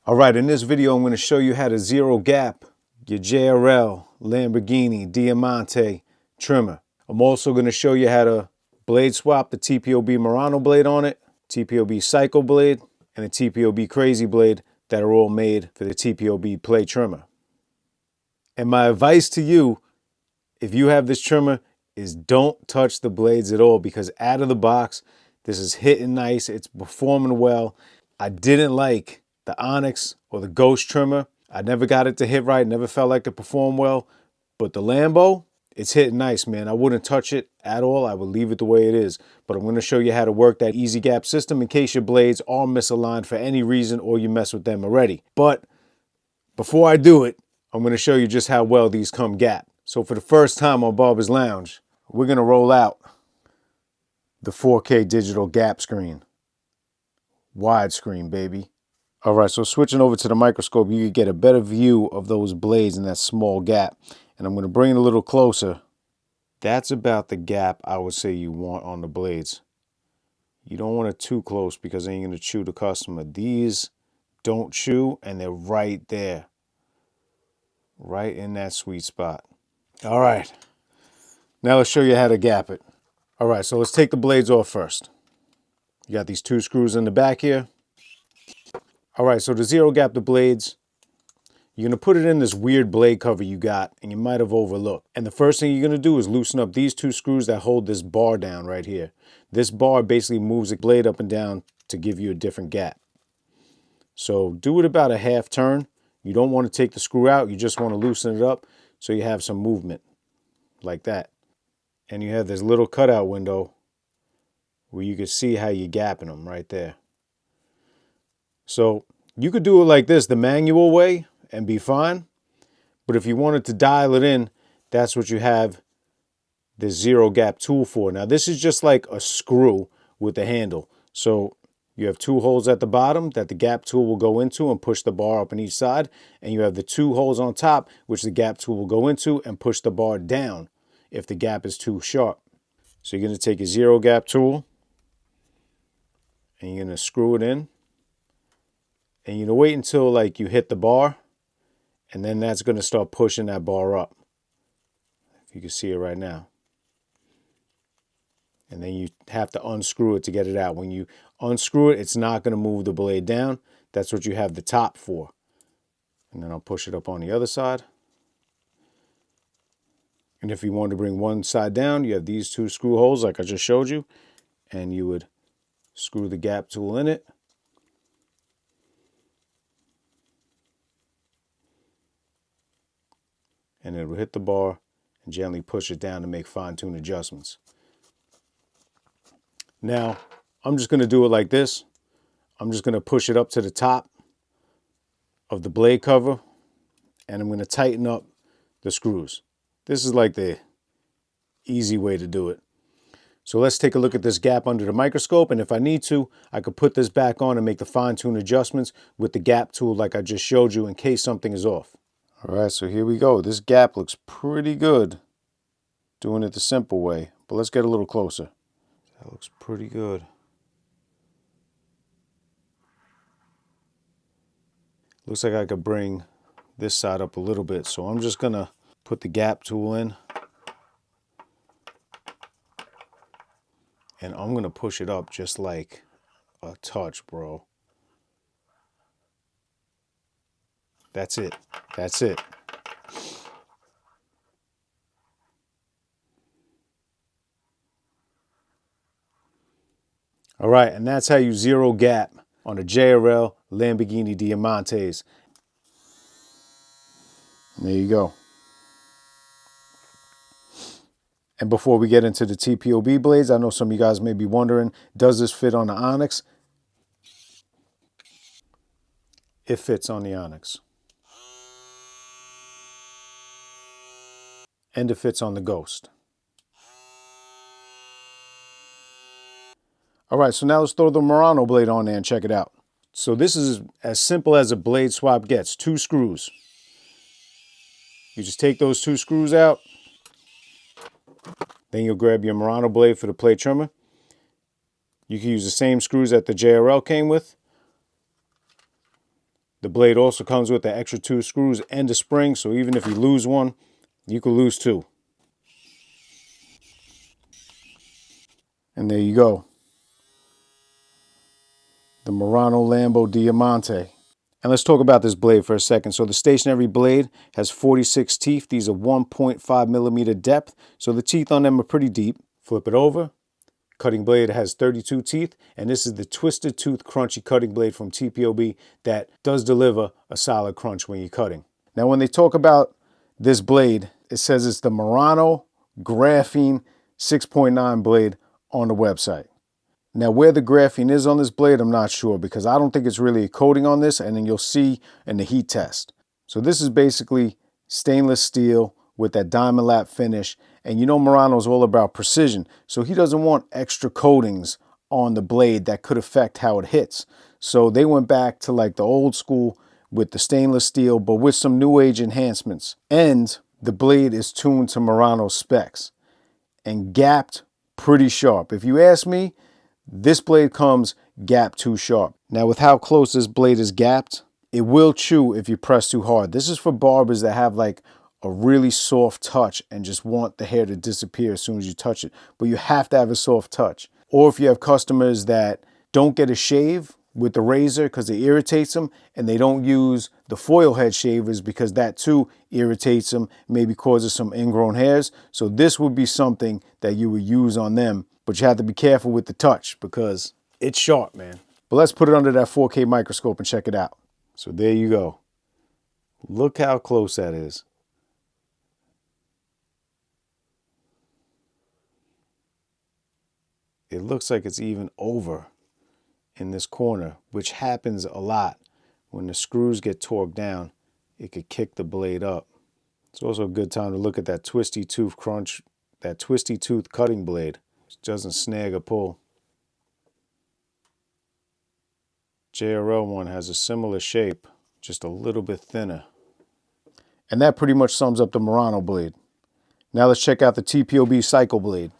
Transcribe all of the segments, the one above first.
Alright, in this video I'm going to show you how to zero gap your JRL, Lamborghini, Diamante trimmer. I'm also going to show you how to blade swap the TPOB Morono blade on it, TPOB Psycho blade, and the TPOB Krazy blade that are all made for the TPOB play trimmer. And my advice to you, if you have this trimmer, is don't touch the blades at all, because out of the box, this is hitting nice, it's performing well. I didn't like the Onyx or the Ghost trimmer. I never got it to hit right, never felt like it performed well. But the Lambo, it's hitting nice, man. I wouldn't touch it at all. I would leave it the way it is. But I'm going to show you how to work that easy gap system in case your blades are misaligned for any reason or you mess with them already. But before I do it, I'm going to show you just how well these come gap. So for the first time on Barber's Lounge, we're going to roll out the 4K digital gap screen. Widescreen, baby. All right, so switching over to the microscope, you can get a better view of those blades in that small gap. And I'm going to bring it a little closer. That's about the gap I would say you want on the blades. You don't want it too close because then you're going to chew the customer. These don't chew, and they're right there. Right in that sweet spot. All right, now let's show you how to gap it. All right, so let's take the blades off first. You got these two screws in the back here. All right, so to zero gap the blades, you're gonna put it in this weird blade cover you got and you might have overlooked. And the first thing you're gonna do is loosen up these two screws that hold this bar down right here. This bar basically moves the blade up and down to give you a different gap. So do it about a half turn. You don't want to take the screw out, you just want to loosen it up so you have some movement like that. And you have this little cutout window where you can see how you're gapping them right there. So you could do it like this, the manual way, and be fine. But if you wanted to dial it in, that's what you have this zero gap tool for. Now this is just like a screw with a handle. So you have two holes at the bottom that the gap tool will go into and push the bar up on each side. And you have the two holes on top, which the gap tool will go into and push the bar down if the gap is too sharp. So you're going to take your zero gap tool and you're going to screw it in. And you're going to wait until like you hit the bar, and then that's going to start pushing that bar up. If you can see it right now. And then you have to unscrew it to get it out. When you unscrew it, it's not going to move the blade down. That's what you have the top for. And then I'll push it up on the other side. And if you want to bring one side down, you have these two screw holes like I just showed you. And you would screw the gap tool in it. And it will hit the bar and gently push it down to make fine-tune adjustments. Now, I'm just going to do it like this. I'm just going to push it up to the top of the blade cover, and I'm going to tighten up the screws. This is like the easy way to do it. So let's take a look at this gap under the microscope, and if I need to, I could put this back on and make the fine-tune adjustments with the gap tool like I just showed you in case something is off. All right, so here we go. This gap looks pretty good doing it the simple way, but let's get a little closer. That looks pretty good. Looks like I could bring this side up a little bit, so I'm just gonna put the gap tool in and I'm gonna push it up just like a touch, bro. That's it. That's it. All right, and that's how you zero gap on a JRL Lamborghini Diamantes. And there you go. And before we get into the TPOB blades, I know some of you guys may be wondering, does this fit on the Onyx? It fits on the Onyx. And it fits on the Ghost. All right, so now let's throw the Morono blade on there and check it out. So this is as simple as a blade swap gets, two screws. You just take those two screws out. Then you'll grab your Morono blade for the plate trimmer. You can use the same screws that the JRL came with. The blade also comes with the extra 2 screws and a spring, so even if you lose one, you could lose 2. And there you go. The Morono Lambo Diamante. And let's talk about this blade for a second. So the stationary blade has 46 teeth. These are 1.5 millimeter depth. So the teeth on them are pretty deep. Flip it over. Cutting blade has 32 teeth. And this is the Twisted Tooth Crunchy Cutting Blade from TPOB that does deliver a solid crunch when you're cutting. Now, when they talk about this blade, it says it's the Morono Graphene 6.9 blade on the website. Now, where the graphene is on this blade, I'm not sure because I don't think it's really a coating on this, and then you'll see in the heat test. So this is basically stainless steel with that diamond lap finish, and you know Morono's all about precision, so he doesn't want extra coatings on the blade that could affect how it hits. So they went back to like the old school with the stainless steel, but with some new age enhancements. And the blade is tuned to Morono's specs and gapped pretty sharp. If you ask me, this blade comes gapped too sharp. Now, with how close this blade is gapped, it will chew if you press too hard. This is for barbers that have like a really soft touch and just want the hair to disappear as soon as you touch it. But you have to have a soft touch. Or if you have customers that don't get a shave with the razor because it irritates them, and they don't use the foil head shavers because that too irritates them, maybe causes some ingrown hairs. So this would be something that you would use on them. But you have to be careful with the touch because it's sharp, man. But let's put it under that 4K microscope and check it out. So there you go. Look how close that is. It looks like it's even over in this corner, which happens a lot. When the screws get torqued down, it could kick the blade up. It's also a good time to look at that twisty tooth crunch, that twisty tooth cutting blade. Doesn't snag or pull. JRL one has a similar shape, just a little bit thinner. And that pretty much sums up the Morono blade. Now let's check out the TPOB Psycho blade.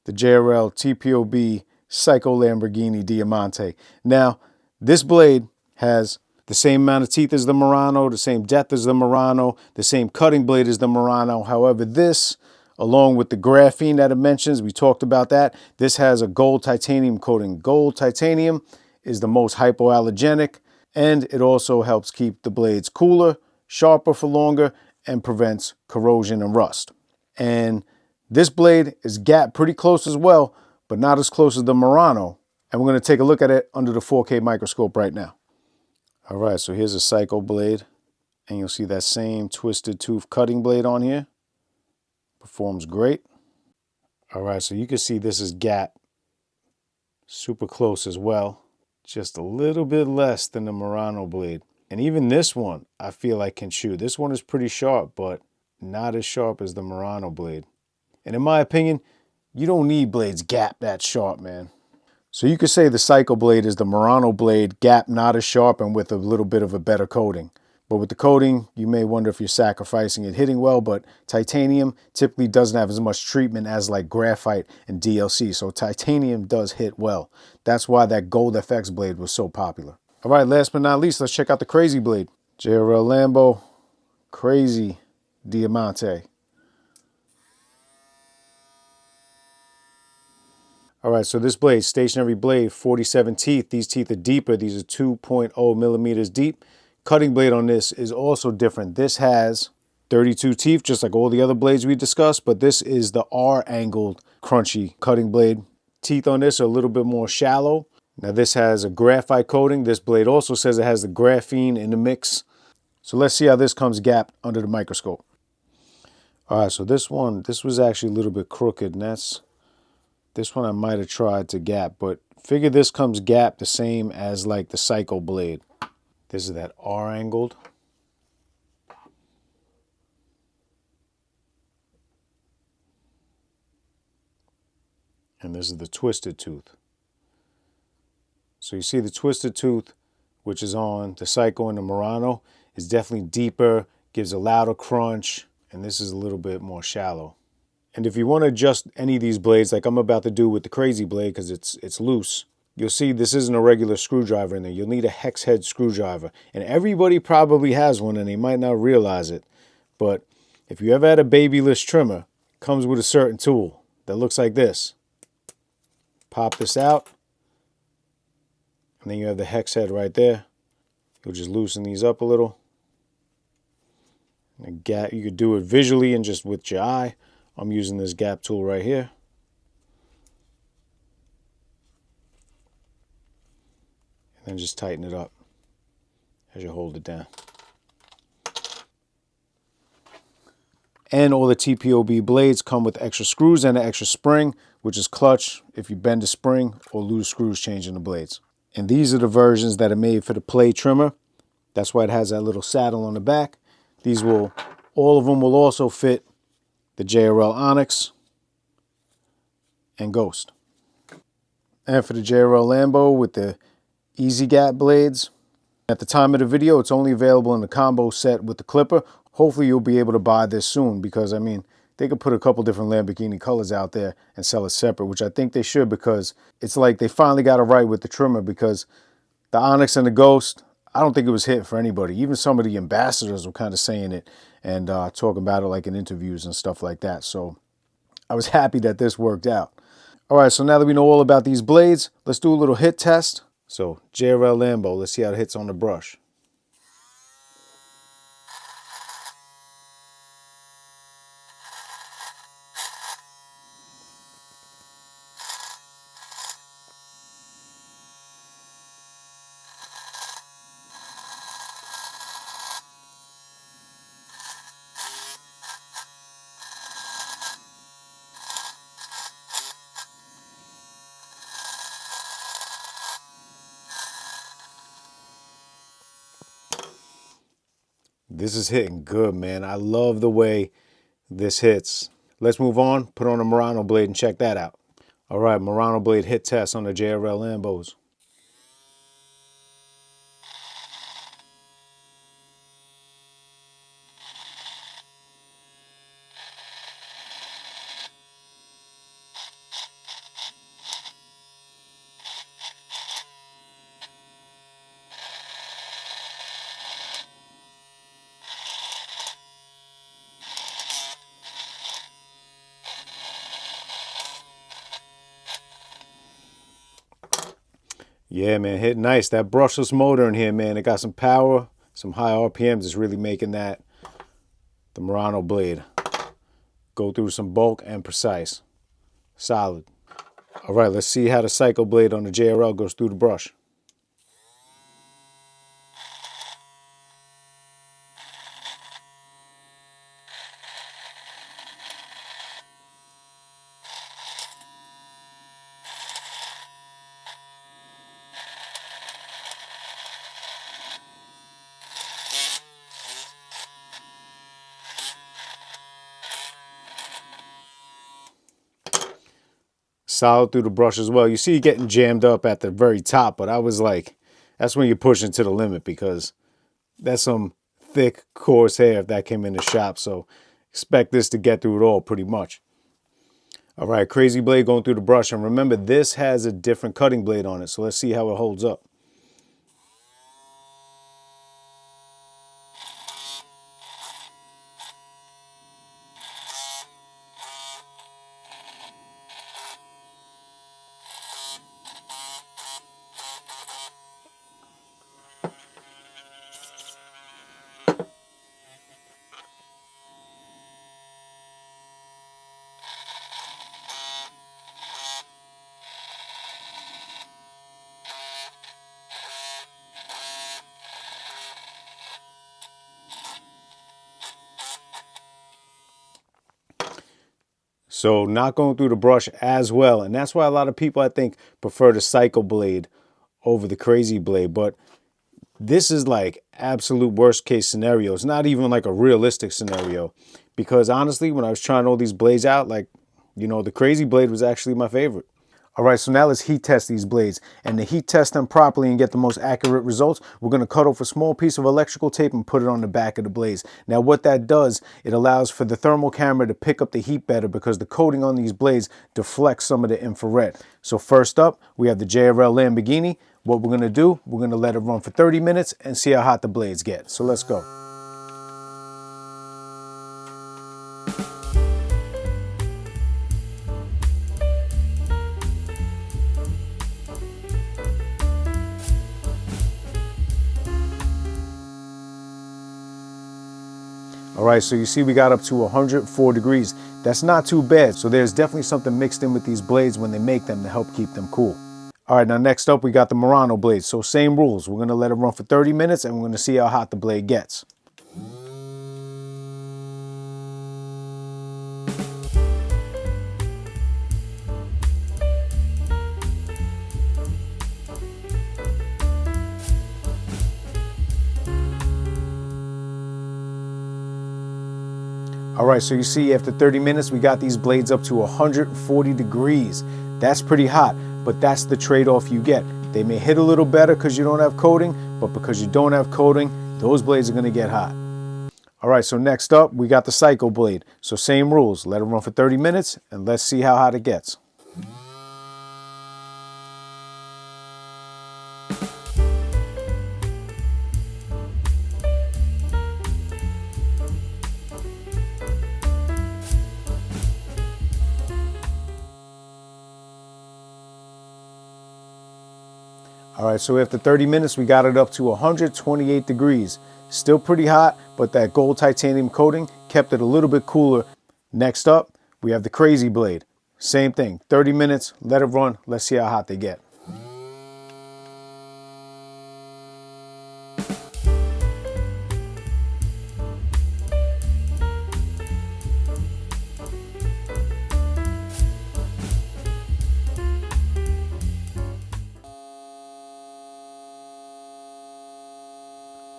The JRL TPOB Psycho Lamborghini Diamante. Now, this blade has the same amount of teeth as the Morono, the same depth as the Morono, the same cutting blade as the Morono. However, this, along with the graphene that it mentions, we talked about that, this has a gold titanium coating. Gold titanium is the most hypoallergenic, and it also helps keep the blades cooler, sharper for longer, and prevents corrosion and rust. And this blade is gapped pretty close as well, but not as close as the Morono. And we're going to take a look at it under the 4K microscope right now. All right, so here's a Psycho blade, and you'll see that same twisted tooth cutting blade on here. Performs great. All right, so you can see this is gapped super close as well. Just a little bit less than the Morono blade. And even this one, I feel like can chew. This one is pretty sharp, but not as sharp as the Morono blade. And in my opinion, you don't need blades gapped that sharp, man. So you could say the Psycho blade is the Morono blade, gapped not as sharp and with a little bit of a better coating. But with the coating, you may wonder if you're sacrificing it hitting well, but titanium typically doesn't have as much treatment as like graphite and DLC. So titanium does hit well. That's why that Gold FX blade was so popular. All right, last but not least, let's check out the Krazy blade. JRL Lambo, Krazy Diamante. All right, so this blade, stationary blade, 47 teeth. These teeth are deeper. These are 2.0 millimeters deep. Cutting blade on this is also different. This has 32 teeth, just like all the other blades we discussed, but this is the R-angled crunchy cutting blade. Teeth on this are a little bit more shallow. Now this has a graphite coating. This blade also says it has the graphene in the mix. So let's see how this comes gapped under the microscope. All right, so this was actually a little bit crooked, and this one I might have tried to gap, but figure this comes gapped the same as like the Psycho blade. This is that R-angled. And this is the twisted tooth. So you see the twisted tooth, which is on the Psycho and the Morono, is definitely deeper, gives a louder crunch, and this is a little bit more shallow. And if you want to adjust any of these blades, like I'm about to do with the Krazy blade because it's loose, you'll see this isn't a regular screwdriver in there. You'll need a hex head screwdriver. And everybody probably has one and they might not realize it. But if you ever had a babyless trimmer, it comes with a certain tool that looks like this. Pop this out. And then you have the hex head right there. You'll just loosen these up a little. And gap, you could do it visually and just with your eye. I'm using this gap tool right here. And then just tighten it up as you hold it down. And all the TPOB blades come with extra screws and an extra spring, which is clutch if you bend a spring or lose screws changing the blades. And these are the versions that are made for the play trimmer. That's why it has that little saddle on the back. These will, all of them will also fit the JRL Onyx and Ghost. And for the JRL Lambo with the Easy Gap blades, at the time of the video, it's only available in the combo set with the clipper. Hopefully you'll be able to buy this soon because, I mean, they could put a couple different Lamborghini colors out there and sell it separate, which I think they should because it's like they finally got it right with the trimmer because the Onyx and the Ghost, I don't think it was hit for anybody. Even some of the ambassadors were kind of saying it and talking about it like in interviews and stuff like that. So I was happy that this worked out. All right, so now that we know all about these blades, let's do a little hit test. So JRL Lambo, let's see how it hits on the brush. This is hitting good, man. I love the way this hits. Let's move on, put on a Morono blade and check that out. All right, Morono blade hit test on the JRL Lambos. Yeah, man, hit nice. That brushless motor in here, man, it got some power, some high RPMs. It's really making that, the Morono blade, go through some bulk and precise. Solid. All right, let's see how the cycle blade on the JRL goes through the brush. Solid through the brush as well. You see it getting jammed up at the very top, but I was like, that's when you're pushing to the limit because that's some thick, coarse hair if that came in the shop. So expect this to get through it all pretty much. All right, Krazy blade going through the brush. And remember, this has a different cutting blade on it. So let's see how it holds up. So not going through the brush as well. And that's why a lot of people, I think, prefer the cycle blade over the Krazy blade. But this is like absolute worst case scenario. It's not even like a realistic scenario. Because honestly, when I was trying all these blades out, like, you know, the Krazy blade was actually my favorite. All right, so now let's heat test these blades. And to heat test them properly and get the most accurate results, we're gonna cut off a small piece of electrical tape and put it on the back of the blades. Now what that does, it allows for the thermal camera to pick up the heat better because the coating on these blades deflects some of the infrared. So first up, we have the JRL Lamborghini. What we're gonna do, we're gonna let it run for 30 minutes and see how hot the blades get. So let's go. All right, so you see we got up to 104 degrees. That's not too bad. So there's definitely something mixed in with these blades when they make them to help keep them cool. All right, now next up we got the Morono blades. So same rules. We're gonna let it run for 30 minutes and we're gonna see how hot the blade gets. All right, so you see after 30 minutes, we got these blades up to 140 degrees. That's pretty hot, but that's the trade-off you get. They may hit a little better because you don't have coating, but because you don't have coating, those blades are gonna get hot. All right, so next up, we got the Psycho blade. So same rules, let it run for 30 minutes and let's see how hot it gets. All right, so after 30 minutes, we got it up to 128 degrees. Still pretty hot, but that gold titanium coating kept it a little bit cooler. Next up, we have the Krazy blade. Same thing, 30 minutes, let it run. Let's see how hot they get.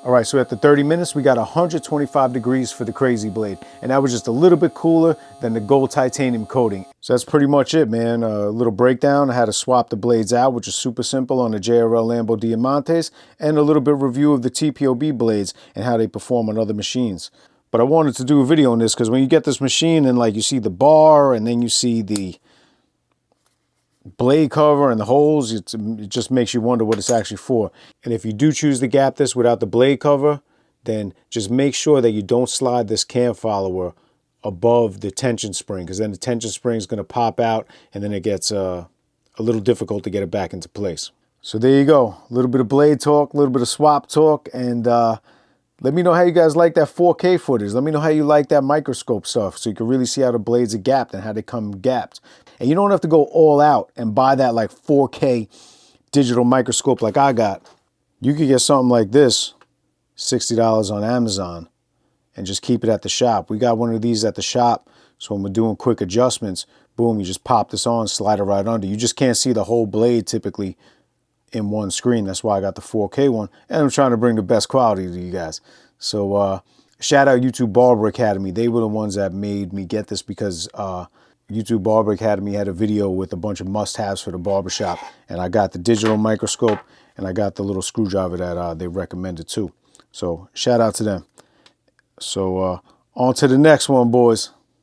All right, so after 30 minutes, we got 125 degrees for the Krazy blade. And that was just a little bit cooler than the gold titanium coating. So that's pretty much it, man. A little breakdown. I had to swap the blades out, which is super simple on the JRL Lambo Diamantes, and a little bit review of the TPOB blades and how they perform on other machines. But I wanted to do a video on this because when you get this machine and like you see the bar and then you see the blade cover and the holes, it just makes you wonder what it's actually for. And if you do choose to gap this without the blade cover, then just make sure that you don't slide this cam follower above the tension spring, because then the tension spring is going to pop out and then it gets a little difficult to get it back into place. So there you go, a little bit of blade talk, a little bit of swap talk, and let me know how you guys like that 4K footage. Let me know how you like that microscope stuff so you can really see how the blades are gapped and how they come gapped. And you don't have to go all out and buy that like 4K digital microscope like I got. You could get something like this, $60 on Amazon, and just keep it at the shop. We got one of these at the shop, so when we're doing quick adjustments, boom, you just pop this on, slide it right under. You just can't see the whole blade typically in one screen. That's why I got the 4K one, and I'm trying to bring the best quality to you guys. So shout out YouTube Barber Academy. They were the ones that made me get this because YouTube Barber Academy had a video with a bunch of must-haves for the barbershop, and I got the digital microscope and I got the little screwdriver that they recommended too. So shout out to them. So on to the next one, boys.